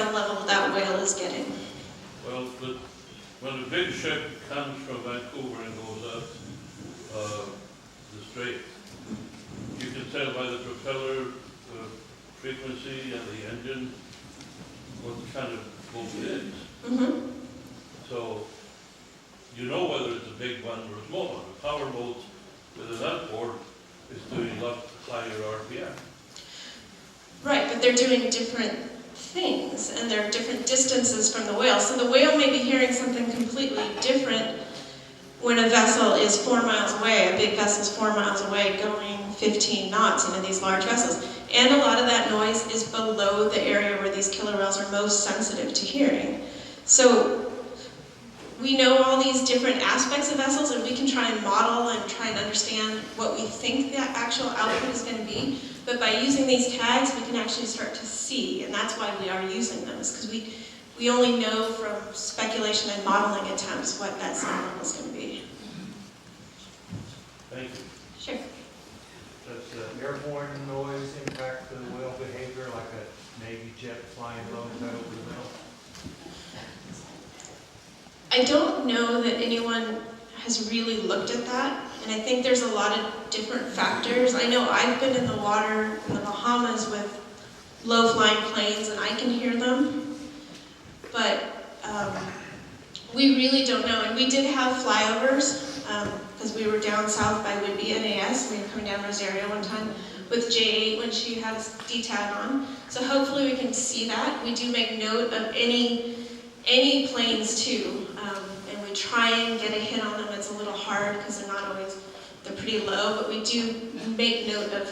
sound level that whale is getting. Well, when a big ship comes from Vancouver and goes up the strait, you can tell by the propeller frequency and the engine what kind of boat it is. Mm-hmm. So you know whether it's a big one or a small one. A power boat with an outboard is doing a lot higher RPM. Right, but they're doing different things, and they're different distances from the whale. So the whale may be hearing something completely different when a vessel is 4 miles away. A big vessel is 4 miles away going 15 knots, these large vessels. And a lot of that noise is below the area where these killer whales are most sensitive to hearing. So we know all these different aspects of vessels, and we can try and model and try and understand what we think the actual output is going to be. But by using these tags, we can actually start to see, and that's why we are using them, is because we only know from speculation and modeling attempts what that sound level is going to be. Thank you. Sure. Does airborne noise impact the whale behavior, like a Navy jet flying low right over the middle? I don't know that anyone has really looked at that, and I think there's a lot of different factors. I know I've been in the water in the Bahamas with low-flying planes, and I can hear them, but we really don't know. And we did have flyovers, because we were down south by Whidbey NAS. We were coming down Rosario one time with J8 when she had a DTAG on. So hopefully we can see that. We do make note of any planes too, and we try and get a hit on them. It's a little hard because they're pretty low, but we do make note of.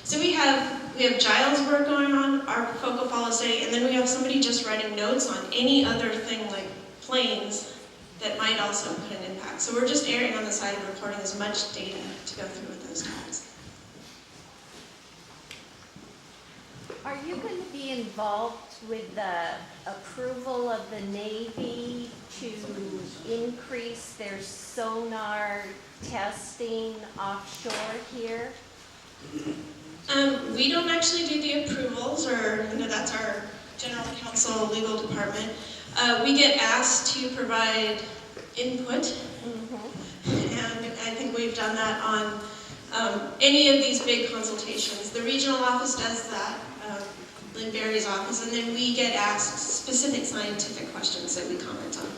So we have Giles work going on, our focal follow study, and then we have somebody just writing notes on any other thing like planes that might also put an impact. So we're just erring on the side of reporting as much data to go through with those tags. Are you going to be involved with the approval of the Navy to increase their sonar testing offshore here? We don't actually do the approvals, or that's our general counsel legal department. We get asked to provide input, and I think we've done that on any of these big consultations. The regional office does that, Lynn Berry's office, and then we get asked specific scientific questions that we comment on.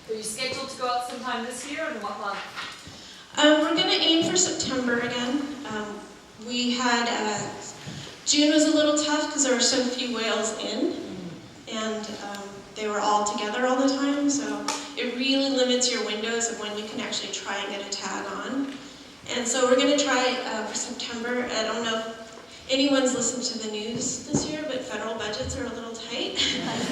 Are you scheduled to go out sometime this year, and what month? We're going to aim for September again. We had, June was a little tough because there were so few whales in, and they were all together all the time, so it really limits your windows of when you can actually try and get a tag on. And so we're going to try for September. I don't know if anyone's listened to the news this year, but federal budgets are a little tight.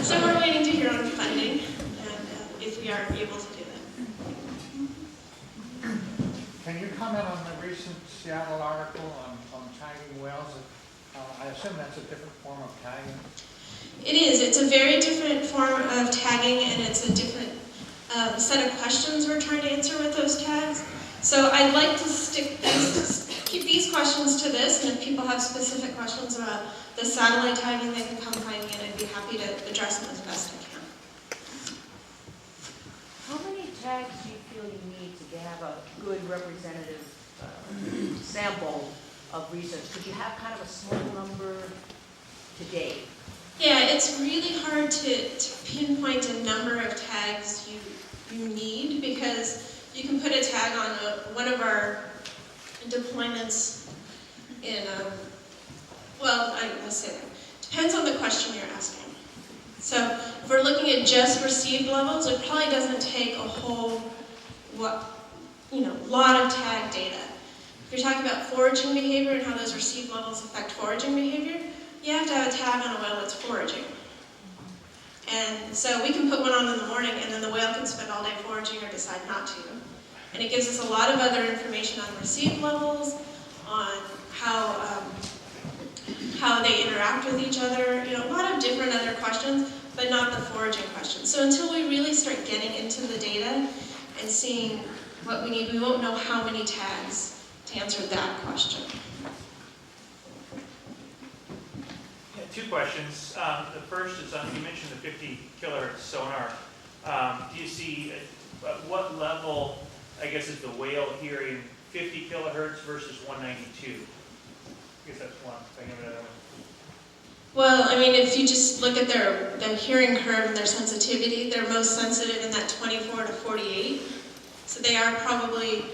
So we're waiting to hear on funding, and if we are able to do that. Can you comment on the recent Seattle article on tagging whales? I assume that's a different form of tagging. It is. It's a very different form of tagging, and it's a different set of questions we're trying to answer with those tags. So I'd like to keep these questions to this, and if people have specific questions about the satellite tagging, they can come find me, and I'd be happy to address them as best I can. How many tags do you feel you need to have a good representative sample of research? Could you have kind of a small number today? Yeah, it's really hard to pinpoint a number of tags you need, because you can put a tag on one of our deployments in, let's say that. Depends on the question you're asking. So if we're looking at just received levels, it probably doesn't take a whole lot of tag data. If you're talking about foraging behavior and how those received levels affect foraging behavior, you have to have a tag on a whale that's foraging. And so we can put one on in the morning, and then the whale can spend all day foraging or decide not to. And it gives us a lot of other information on received levels, on how they interact with each other, a lot of different other questions, but not the foraging questions. So until we really start getting into the data and seeing what we need, we won't know how many tags to answer that question. Two questions. The first is on, you mentioned the 50 kilohertz sonar. Do you see at what level, I guess, is the whale hearing 50 kilohertz versus 192? I guess that's one. I have another one. Well, I mean, if you just look at their hearing curve and their sensitivity, they're most sensitive in that 24 to 48. So they are probably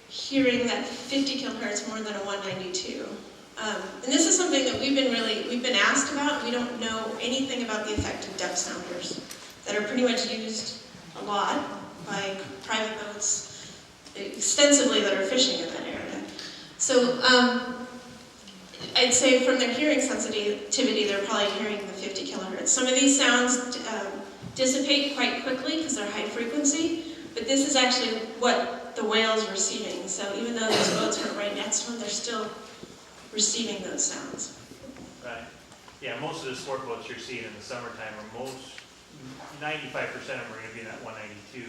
hearing that 50 kilohertz more than a 192. And this is something that we've been asked about. We don't know anything about the effect of depth sounders that are pretty much used a lot by private boats extensively that are fishing in that area. So I'd say from their hearing sensitivity, they're probably hearing the 50 kilohertz. Some of these sounds dissipate quite quickly because they're high frequency, but this is actually what the whale's receiving. So even though those boats aren't right next to them, they're still receiving those sounds. Right. Yeah, most of the sport boats you're seeing in the summertime are 95% of them are going to be in that 192.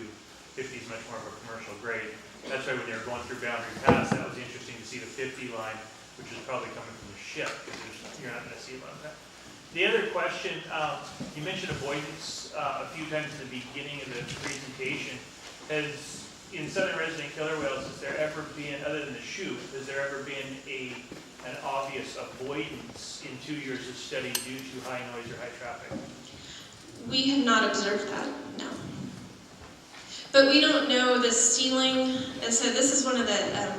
50 is much more of a commercial grade. That's why when they were going through Boundary Pass, that was interesting to see the 50 line, which is probably coming from the ship, because you're not going to see a lot of that. The other question, you mentioned avoidance a few times at the beginning of the presentation. In southern resident killer whales, has there ever been, other than the shoot, has there ever been an obvious avoidance in 2 years of study due to high noise or high traffic? We have not observed that, no. But we don't know the ceiling, and so this is one of the,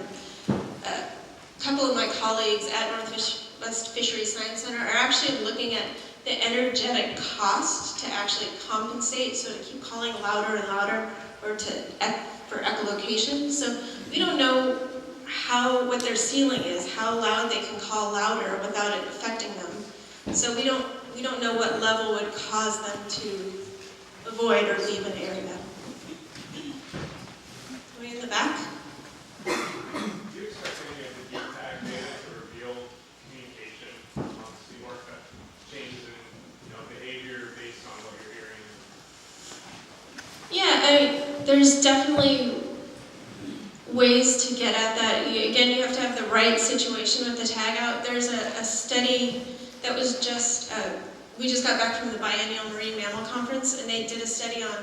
couple of my colleagues at Northwest Fisheries Science Center are actually looking at the energetic cost to actually compensate, so to keep calling louder and louder, or for echolocation. So we don't know what their ceiling is, how loud they can call louder without it affecting them. So we don't know what level would cause them to avoid or leave an area. Are we in the back? Do you expect any of the DTAG data to reveal communication amongst the orca, changes in behavior based on what you're hearing? Yeah, I mean, there's definitely ways to get at that. Again, you have to have the right situation with the tag out. There's a study that was we just got back from the Biennial Marine Mammal Conference, and they did a study on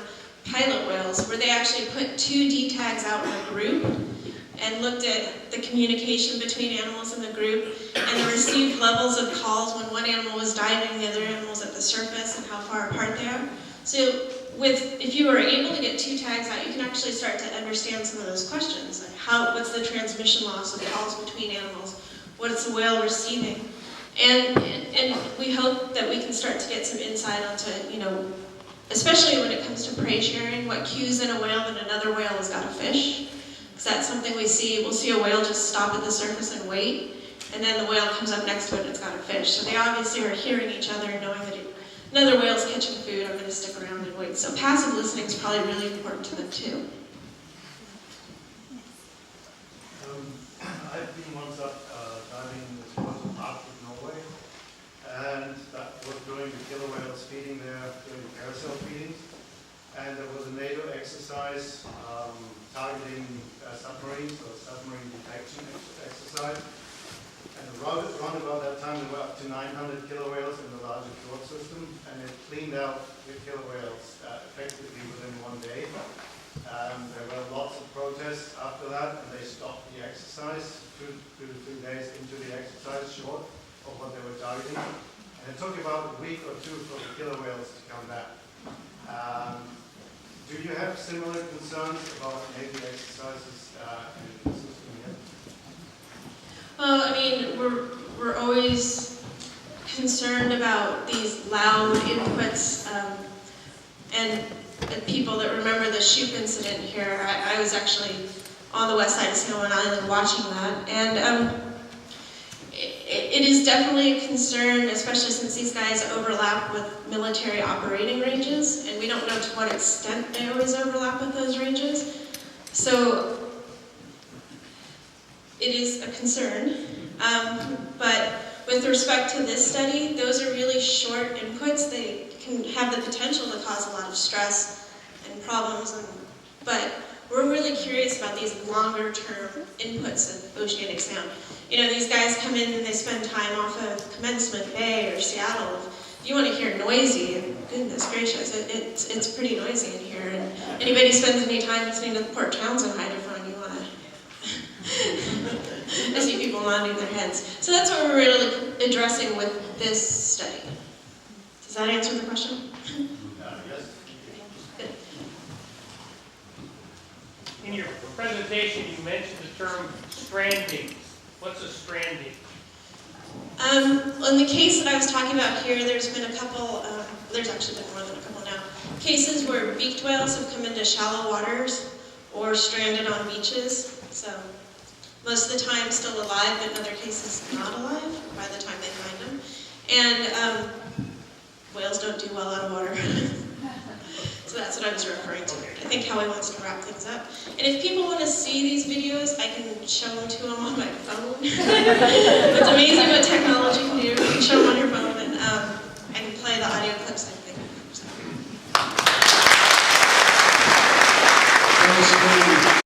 pilot whales where they actually put 2 DTAGs out in a group and looked at the communication between animals in the group and the received levels of calls when one animal was diving, the other animal was at the surface, and how far apart they are. So if you were able to get 2 tags out, you can actually start to understand some of those questions, like what's the transmission loss of calls between animals, what is the whale receiving, and we hope that we can start to get some insight onto, especially when it comes to prey sharing, what cues in a whale that another whale has got a fish, because that's something we see. We'll see a whale just stop at the surface and wait, and then the whale comes up next to it and it's got a fish. So they obviously are hearing each other and knowing that another whale's catching food, I'm going to stick around and wait. So passive listening is probably really important to them too. I've been once up diving in this coastal part of Norway, and that was during the killer whales feeding there, during carousel feedings. And there was a NATO exercise targeting submarines, or submarine detection exercise. And around about that time, there were up to 900 killer whales in the larger fjord system, and it cleaned out the killer whales effectively within 1 day. There were lots of protests after that, and they stopped the exercise 2 to 3 days into the exercise, short of what they were targeting. And it took about a week or 2 for the killer whales to come back. Do you have similar concerns about Navy exercises in the system yet? Well, I mean, we're always concerned about these loud inputs, and people that remember the Shoup incident here. I was actually on the west side of San Juan Island watching that, and it is definitely a concern, especially since these guys overlap with military operating ranges, and we don't know to what extent they always overlap with those ranges. So it is a concern, but with respect to this study, those are really short inputs. They can have the potential to cause a lot of stress and problems, but we're really curious about these longer term inputs of oceanic sound. These guys come in and they spend time off of Commencement Bay or Seattle, if you want to hear noisy, and goodness gracious, it's pretty noisy in here. And anybody spends any time listening to the Port Townsend hydrophone, you want to I see people nodding their heads. So that's what we're really addressing with this study. Does that answer the question? Yes. Good. In your presentation, you mentioned the term stranding. What's a stranding? In the case that I was talking about here, there's been a couple, there's actually been more than a couple now, cases where beaked whales have come into shallow waters or stranded on beaches. So most of the time still alive, but in other cases not alive by the time they find them. And whales don't do well out of water. So that's what I was referring to. I think Kelly wants to wrap things up. And if people want to see these videos, I can show them to them on my phone. It's amazing what technology